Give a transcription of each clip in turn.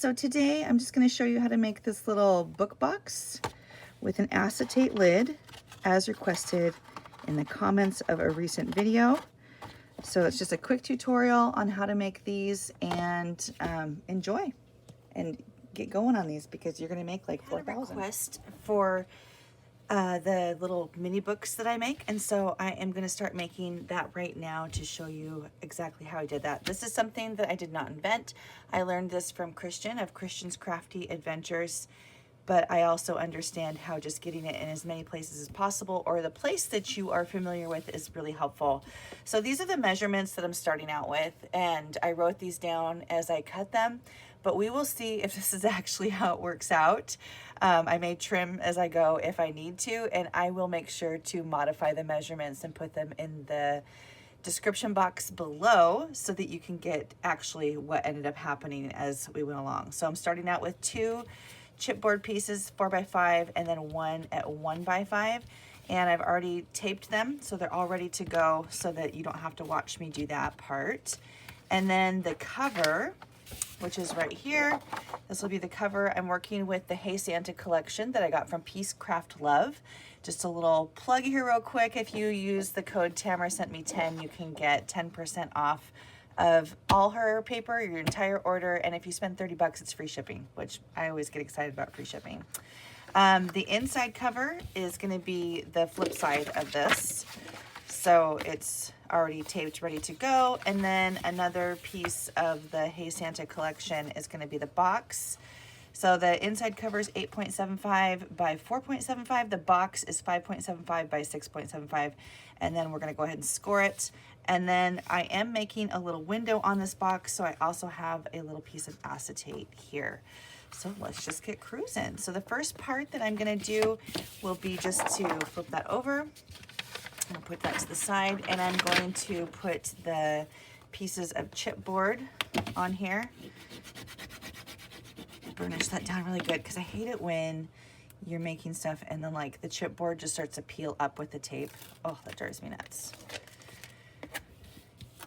So today I'm just going to show you how to make this little book box with an acetate lid as requested in the comments of a recent video. So it's just a quick tutorial on how to make these and enjoy and get going on these because you're going to make like 4,000. Request for the little mini books that I make, and so I am going to start making that right now to show you exactly how I did that. This is something that I did not invent. I learned this from Christian of Christian's Crafty Adventures, but I also understand how just getting it in as many places as possible, or the place that you are familiar with, is really helpful. So these are the measurements that I'm starting out with, and I wrote these down as I cut them, but we will see if this is actually how it works out. I may trim as I go if I need to, and I will make sure to modify the measurements and put them in the description box below so that you can get actually what ended up happening as we went along. So I'm starting out with 2 chipboard pieces, 4x5, and then 1 at 1x5. And I've already taped them, so they're all ready to go so that you don't have to watch me do that part. And then the cover, which is right here. This will be the cover. I'm working with the Hey Santa collection that I got from Peace Craft Love. Just a little plug here real quick. If you use the code Tamara sent me 10, you can get 10% off of all her paper, your entire order. And if you spend 30 bucks, it's free shipping, which I always get excited about free shipping. The inside cover is going to be the flip side of this. So it's already taped, ready to go. And then another piece of the Hey Santa collection is going to be the box. So the inside cover is 8.75 by 4.75. The box is 5.75 by 6.75. And then we're going to go ahead and score it. And then I am making a little window on this box, so I also have a little piece of acetate here. So let's just get cruising. So the first part that I'm going to do will be just to flip that over. I'm going to put that to the side, and I'm going to put the pieces of chipboard on here. Burnish that down really good because I hate it when you're making stuff and then like the chipboard just starts to peel up with the tape. Oh, that drives me nuts.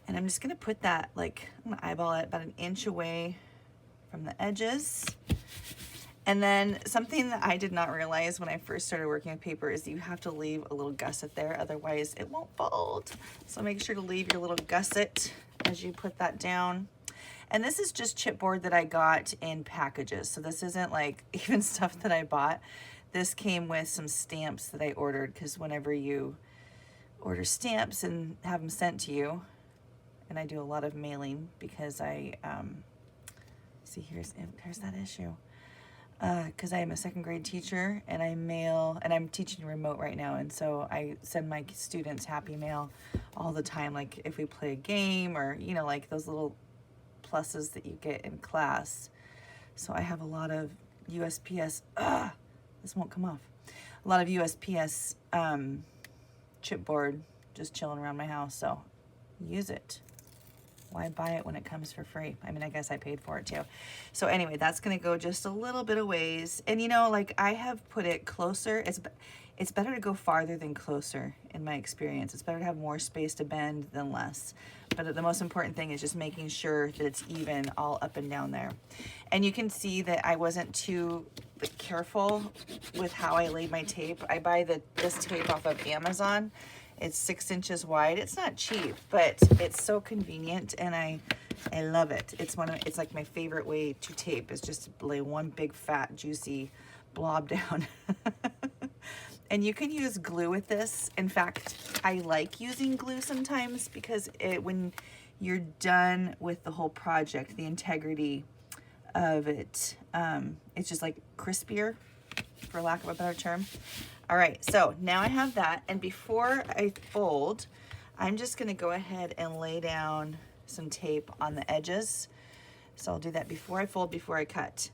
And I'm just going to put that, like, I'm going to eyeball it about 1 inch away from the edges. And then something that I did not realize when I first started working with paper is you have to leave a little gusset there, otherwise it won't fold. So make sure to leave your little gusset as you put that down. And this is just chipboard that I got in packages. So this isn't like even stuff that I bought. This came with some stamps that I ordered, because whenever you order stamps and have them sent to you, and I do a lot of mailing because I, see, here's that issue. Because I am a 2nd grade teacher and I mail, and I'm teaching remote right now, and so I send my students happy mail all the time, like if we play a game or, you know, like those little pluses that you get in class. So I have a lot of USPS, this won't come off, a lot of USPS chipboard just chilling around my house, so use it. Why buy it when it comes for free? I mean, I guess I paid for it too. So anyway, that's gonna go just a little bit of ways. And you know, like I have put it closer. It's better to go farther than closer in my experience. It's better to have more space to bend than less. But the most important thing is just making sure that it's even all up and down there. And you can see that I wasn't too careful with how I laid my tape. I buy this tape off of Amazon. It's 6 inches wide. It's not cheap, but it's so convenient, and I love it. It's like my favorite way to tape is just to lay one big fat juicy blob down. And you can use glue with this. In fact, I like using glue sometimes because when you're done with the whole project, the integrity of it, it's just like crispier, for lack of a better term. All right, so now I have that, and before I fold, I'm just gonna go ahead and lay down some tape on the edges. So I'll do that before I fold, before I cut.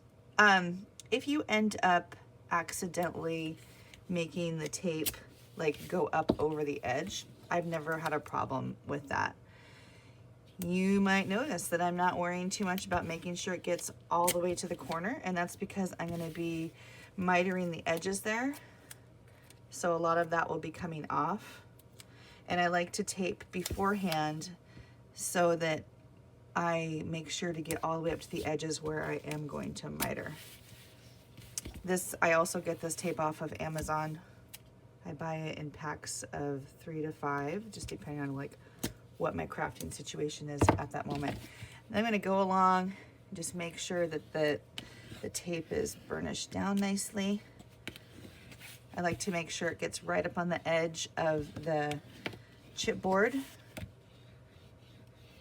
If you end up accidentally making the tape like go up over the edge, I've never had a problem with that. You might notice that I'm not worrying too much about making sure it gets all the way to the corner, and that's because I'm gonna be mitering the edges there. So a lot of that will be coming off. And I like to tape beforehand so that I make sure to get all the way up to the edges where I am going to miter. This, I also get this tape off of Amazon. I buy it in packs of 3 to 5, just depending on like what my crafting situation is at that moment. And I'm gonna go along and just make sure that the tape is burnished down nicely. I like to make sure it gets right up on the edge of the chipboard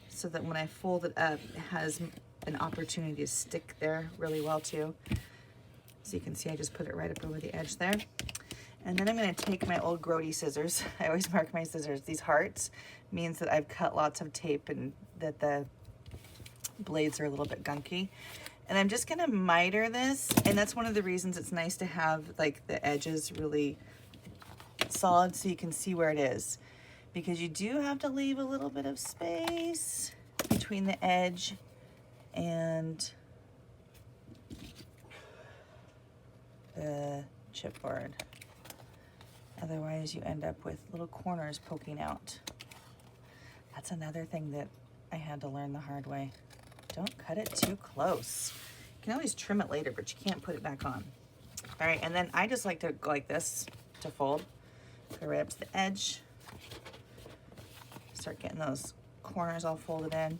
so that when I fold it up, it has an opportunity to stick there really well too. So you can see I just put it right up over the edge there. And then I'm gonna take my old grody scissors. I always mark my scissors. These hearts means that I've cut lots of tape and that the blades are a little bit gunky. And I'm just gonna miter this, and that's one of the reasons it's nice to have like the edges really solid so you can see where it is. Because you do have to leave a little bit of space between the edge and the chipboard. Otherwise you end up with little corners poking out. That's another thing that I had to learn the hard way. Don't cut it too close. You can always trim it later, but you can't put it back on. All right, and then I just like to go like this to fold. Go right up to the edge. Start getting those corners all folded in.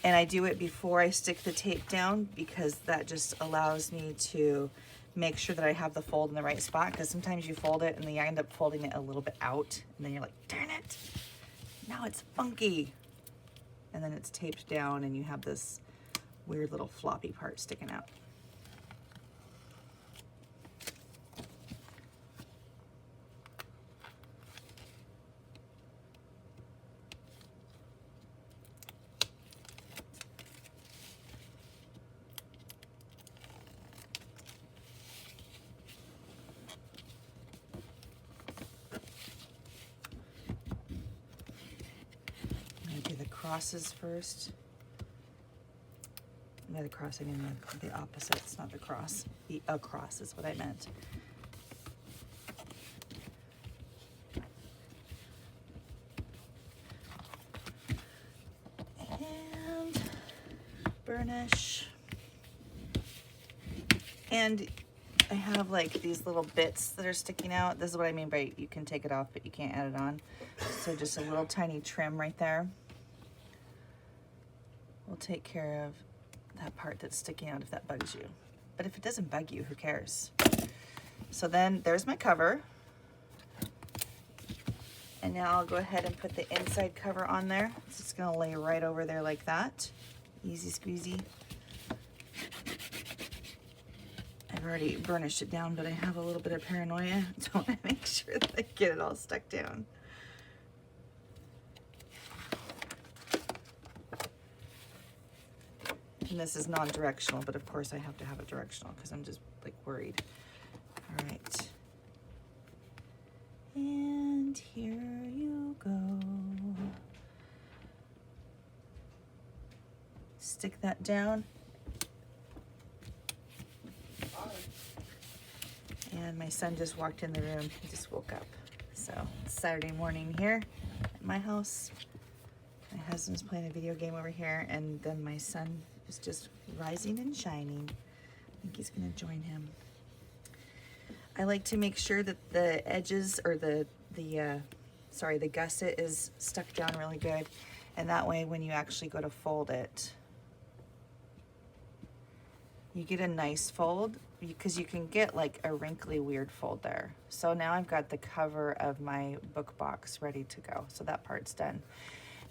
And I do it before I stick the tape down because that just allows me to make sure that I have the fold in the right spot, because sometimes you fold it and then you end up folding it a little bit out and then you're like, darn it, now it's funky. And then it's taped down and you have this weird little floppy part sticking out. Crosses first. By the cross, I mean the opposites, not the cross. The across is what I meant. And burnish. And I have like these little bits that are sticking out. This is what I mean by you can take it off, but you can't add it on. So just a little tiny trim right there. We'll take care of that part that's sticking out if that bugs you. But if it doesn't bug you, who cares? So then there's my cover. And now I'll go ahead and put the inside cover on there. It's just gonna lay right over there like that. Easy squeezy. I've already burnished it down, but I have a little bit of paranoia. So I wanna make sure that I get it all stuck down. And this is non-directional, but of course I have to have it directional because I'm just like worried. All right. And here you go. Stick that down. And my son just walked in the room. He just woke up. So it's Saturday morning here at my house. My husband's playing a video game over here, and then my son is just rising and shining. I think he's gonna join him. I like to make sure that the edges or the gusset is stuck down really good, and that way when you actually go to fold it, you get a nice fold, because you can get like a wrinkly weird fold there. So now I've got the cover of my book box ready to go. So that part's done.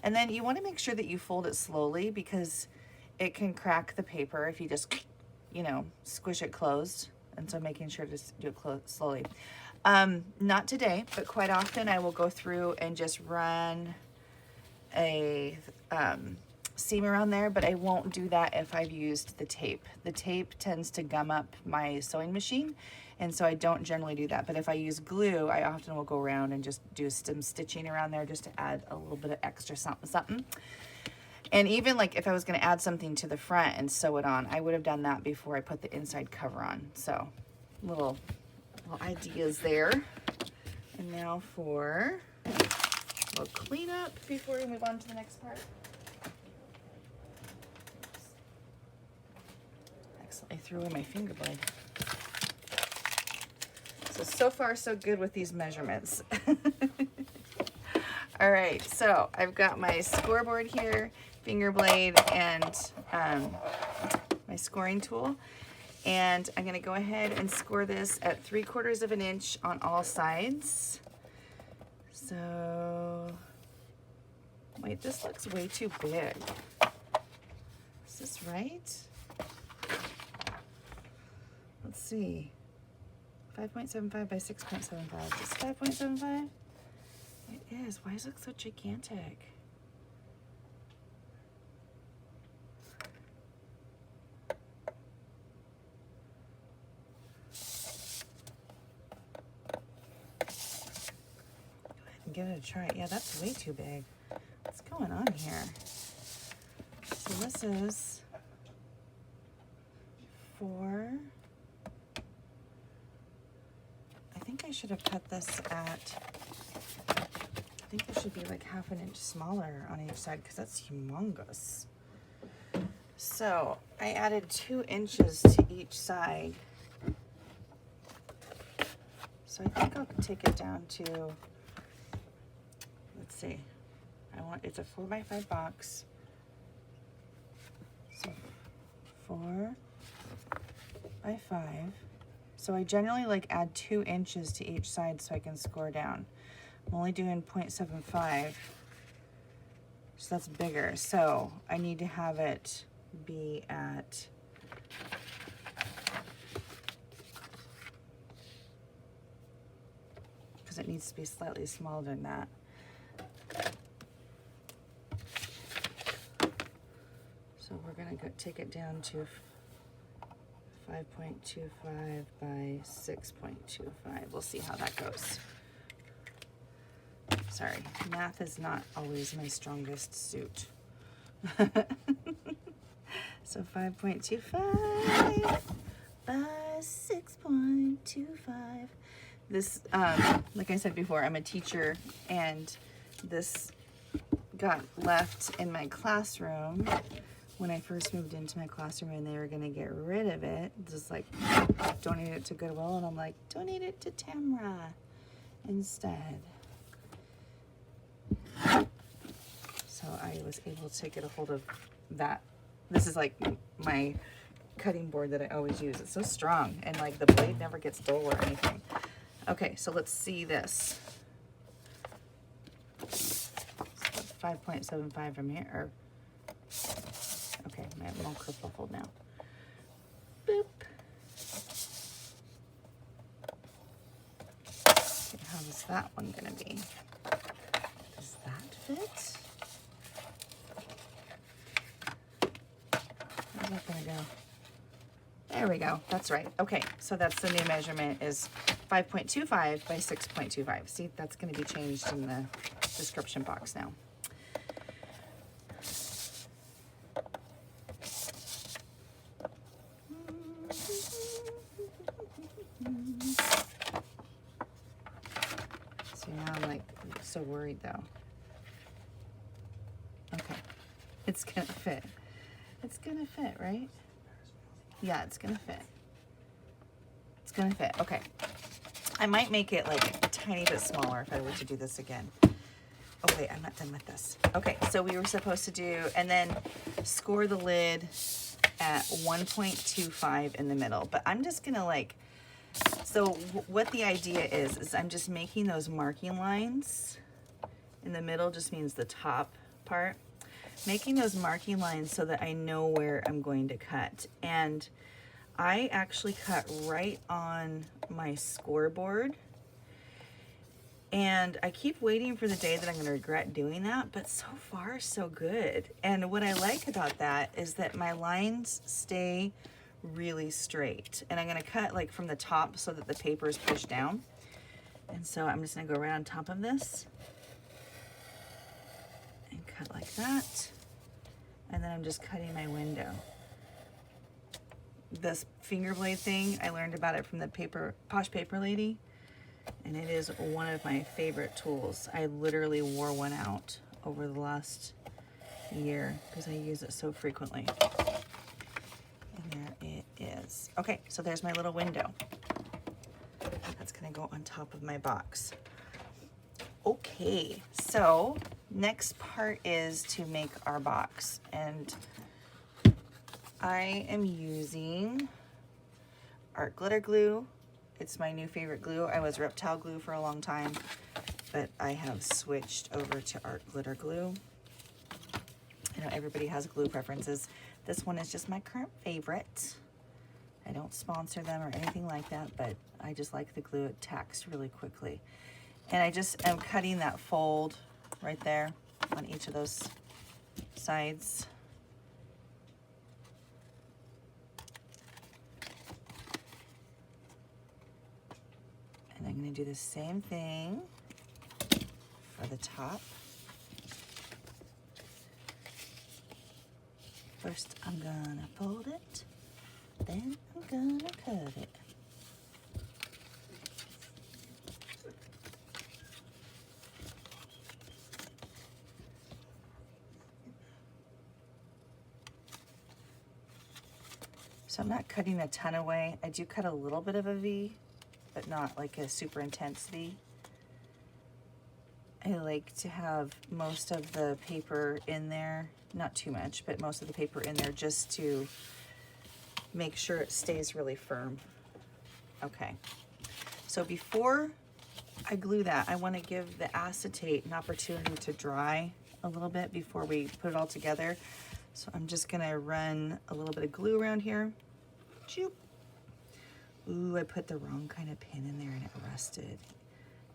And then you want to make sure that you fold it slowly, because it can crack the paper if you just, you know, squish it closed. And so making sure to do it slowly. Not today, but quite often I will go through and just run a seam around there, but I won't do that if I've used the tape. The tape tends to gum up my sewing machine, and so I don't generally do that. But if I use glue, I often will go around and just do some stitching around there just to add a little bit of extra something. And even like if I was gonna add something to the front and sew it on, I would have done that before I put the inside cover on. So little ideas there. And now for little cleanup before we move on to the next part. Accidentally threw away my finger blade. So far so good with these measurements. All right, so I've got my scoreboard here, finger blade, and my scoring tool. And I'm gonna go ahead and score this at 3/4 of an inch on all sides. So, wait, this looks way too big. Is this right? Let's see. 5.75 by 6.75. Is 5.75? It is. Why does it look so gigantic? Give it a try. Yeah, that's way too big. What's going on here? So this is 4. I think I should have cut this at, I think it should be like 1/2 inch smaller on each side because that's humongous. So I added 2 inches to each side. So I think I'll take it down to, let's see, it's a 4x5 box. So 4x5. So I generally like add 2 inches to each side so I can score down. I'm only doing 0.75, so that's bigger. So I need to have it be at, because it needs to be slightly smaller than that. So we're gonna take it down to 5.25 by 6.25. We'll see how that goes. Sorry, math is not always my strongest suit. So 5.25 by 6.25. This, like I said before, I'm a teacher, and this got left in my classroom when I first moved into my classroom, and they were gonna get rid of it, just like donate it to Goodwill, and I'm like, donate it to Tamra instead. So I was able to get a hold of that. This is like my cutting board that I always use. It's so strong, and like the blade never gets dull or anything. Okay, so let's see this. 5.75 from here, or okay, my little kerfuffle now. Boop. Okay, how is that one gonna be? Does that fit? Where's that gonna go? There we go, that's right. Okay, so that's the new measurement, is 5.25 by 6.25. See, that's gonna be changed in the description box now. So now I'm like so worried though. Okay, it's gonna fit. It's gonna fit, right? Yeah, it's gonna fit. It's gonna fit, okay. I might make it like a tiny bit smaller if I were to do this again. Oh wait, I'm not done with this. Okay, so we were supposed to do, and then score the lid at 1.25 in the middle, but I'm just gonna like, so what the idea is I'm just making those marking lines in the middle, just means the top part, making those marking lines so that I know where I'm going to cut. And I actually cut right on my scoreboard, and I keep waiting for the day that I'm going to regret doing that, but so far so good. And what I like about that is that my lines stay really straight, and I'm going to cut like from the top so that the paper is pushed down. And so I'm just going to go right on top of this and cut like that, and then I'm just cutting my window. This finger blade thing, I learned about it from the Posh Paper Lady, And it is one of my favorite tools. I literally wore one out over the last year because I use it so frequently. And there it is. Okay, so there's my little window. That's gonna go on top of my box. Okay, so next part is to make our box. And I am using art glitter glue. It's my new favorite glue. I was Reptile glue for a long time, but I have switched over to art glitter glue. I know everybody has glue preferences. This one is just my current favorite. I don't sponsor them or anything like that, but I just like the glue. It tacks really quickly. And I just am cutting that fold right there on each of those sides. And I'm going to do the same thing for the top. First, I'm going to fold it, then I'm going to cut it. So I'm not cutting a ton away. I do cut a little bit of a V, but not like a super intense V. I like to have most of the paper in there, not too much, but most of the paper in there just to make sure it stays really firm. Okay, so before I glue that, I want to give the acetate an opportunity to dry a little bit before we put it all together. So I'm just gonna run a little bit of glue around here. Choop. Ooh, I put the wrong kind of pin in there and it rusted.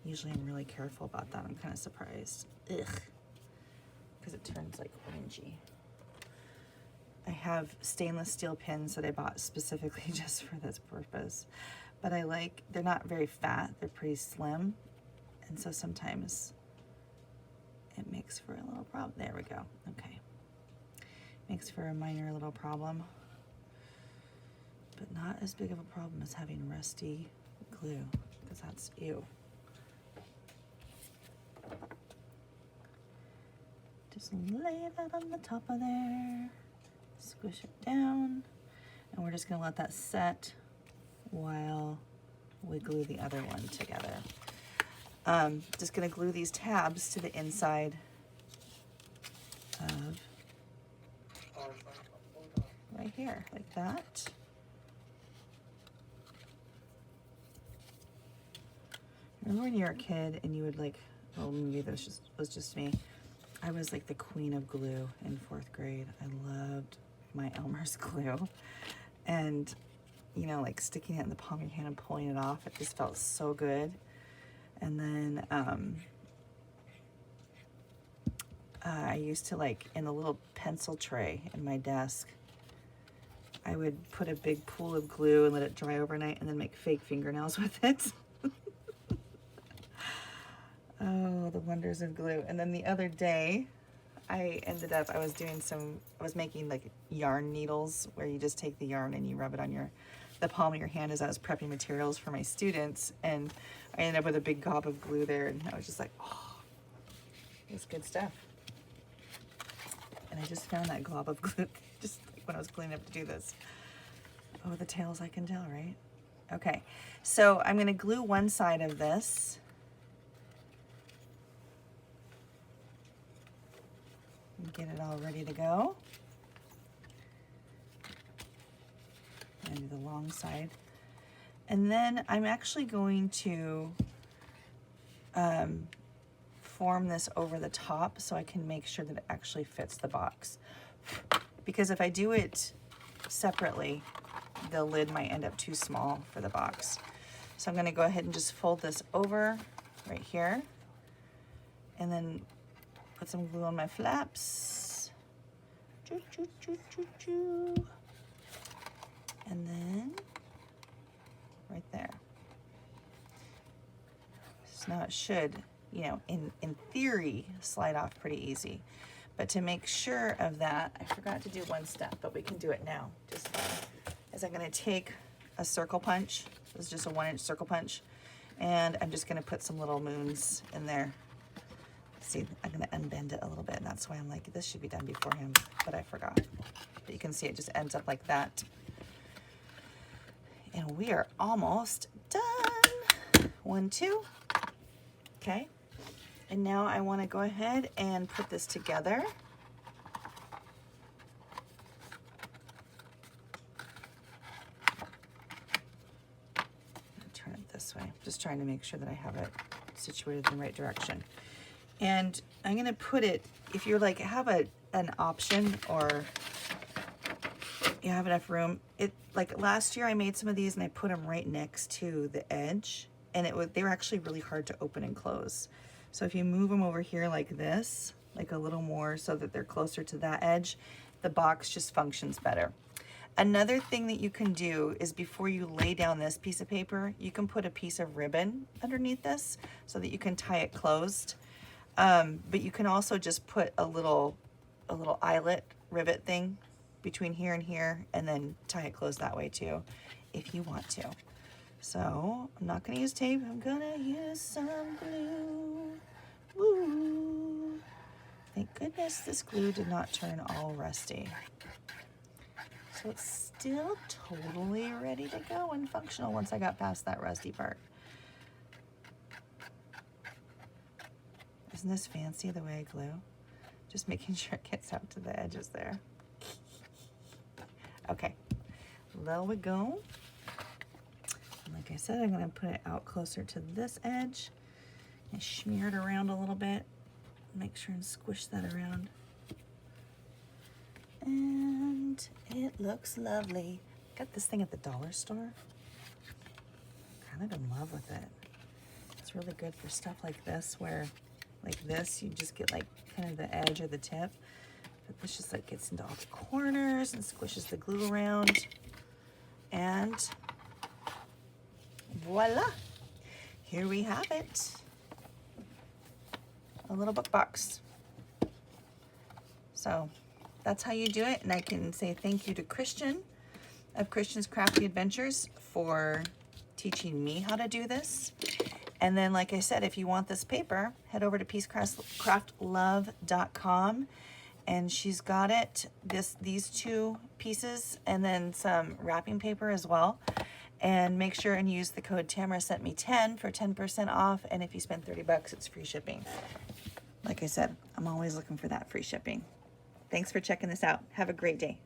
Usually I'm really careful about that. I'm kind of surprised. Ugh. Because it turns like orangey. I have stainless steel pins that I bought specifically just for this purpose. But I like, they're not very fat, they're pretty slim. And so sometimes it makes for a little problem. There we go, okay. Makes for a minor little problem, but not as big of a problem as having rusty glue, because that's ew. Just lay that on the top of there, squish it down, and we're just gonna let that set while we glue the other one together. Just gonna glue these tabs to the inside of right here, like that. Remember when you were a kid and you would like, well, maybe this was just me. I was like the queen of glue in 4th grade. I loved my Elmer's glue. And, you know, like sticking it in the palm of your hand and pulling it off, it just felt so good. And then I used to like, in the little pencil tray in my desk, I would put a big pool of glue and let it dry overnight and then make fake fingernails with it. Oh, the wonders of glue. And then the other day, I was making like yarn needles where you just take the yarn and you rub it on the palm of your hand as I was prepping materials for my students. And I ended up with a big gob of glue there, and I was just like, oh, it's good stuff. And I just found that glob of glue just like when I was cleaning up to do this. Oh, the tales I can tell, right? Okay, so I'm gonna glue one side of this. Get it all ready to go. And do the long side. And then I'm actually going to form this over the top so I can make sure that it actually fits the box. Because if I do it separately, the lid might end up too small for the box. So I'm going to go ahead and just fold this over right here. And then put some glue on my flaps. Choo, choo, choo, choo, choo. And then right there. So now it should, you know, in theory, slide off pretty easy. But to make sure of that, I forgot to do one step, but we can do it now. Just as I'm gonna take a circle punch, this is just a 1-inch circle punch, And I'm just gonna put some little moons in there. See, I'm gonna unbend it a little bit, and that's why I'm like, this should be done beforehand, but I forgot. But you can see it just ends up like that. And we are almost done. 1, 2. Okay. And now I want to go ahead and put this together. Turn it this way. Just trying to make sure that I have it situated in the right direction. And I'm going to put it, if you're like, have an option or you have enough room. Like last year I made some of these and I put them right next to the edge, and they were actually really hard to open and close. So if you move them over here like this, like a little more so that they're closer to that edge, the box just functions better. Another thing that you can do is before you lay down this piece of paper, you can put a piece of ribbon underneath this so that you can tie it closed. But you can also just put a little eyelet rivet thing between here and here, and then tie it closed that way too, if you want to. So I'm not gonna use tape, I'm gonna use some glue. Woo! Thank goodness this glue did not turn all rusty. So it's still totally ready to go and functional once I got past that rusty part. Isn't this fancy the way I glue? Just making sure it gets out to the edges there. Okay, there we go. And like I said, I'm gonna put it out closer to this edge and smear it around a little bit. Make sure and squish that around. And it looks lovely. Got this thing at the dollar store. I'm kind of in love with it. It's really good for stuff like this, where like this, you just get like kind of the edge or the tip. But this just like gets into all the corners and squishes the glue around. And voila, here we have it. A little book box. So that's how you do it. And I can say thank you to Christian of Christian's Crafty Adventures for teaching me how to do this. And then, like I said, if you want this paper, head over to peacecraftlove.com, and she's got it, these 2 pieces, and then some wrapping paper as well. And make sure and use the code Tamara sent me 10 for 10% off. And if you spend $30, it's free shipping. Like I said, I'm always looking for that free shipping. Thanks for checking this out. Have a great day.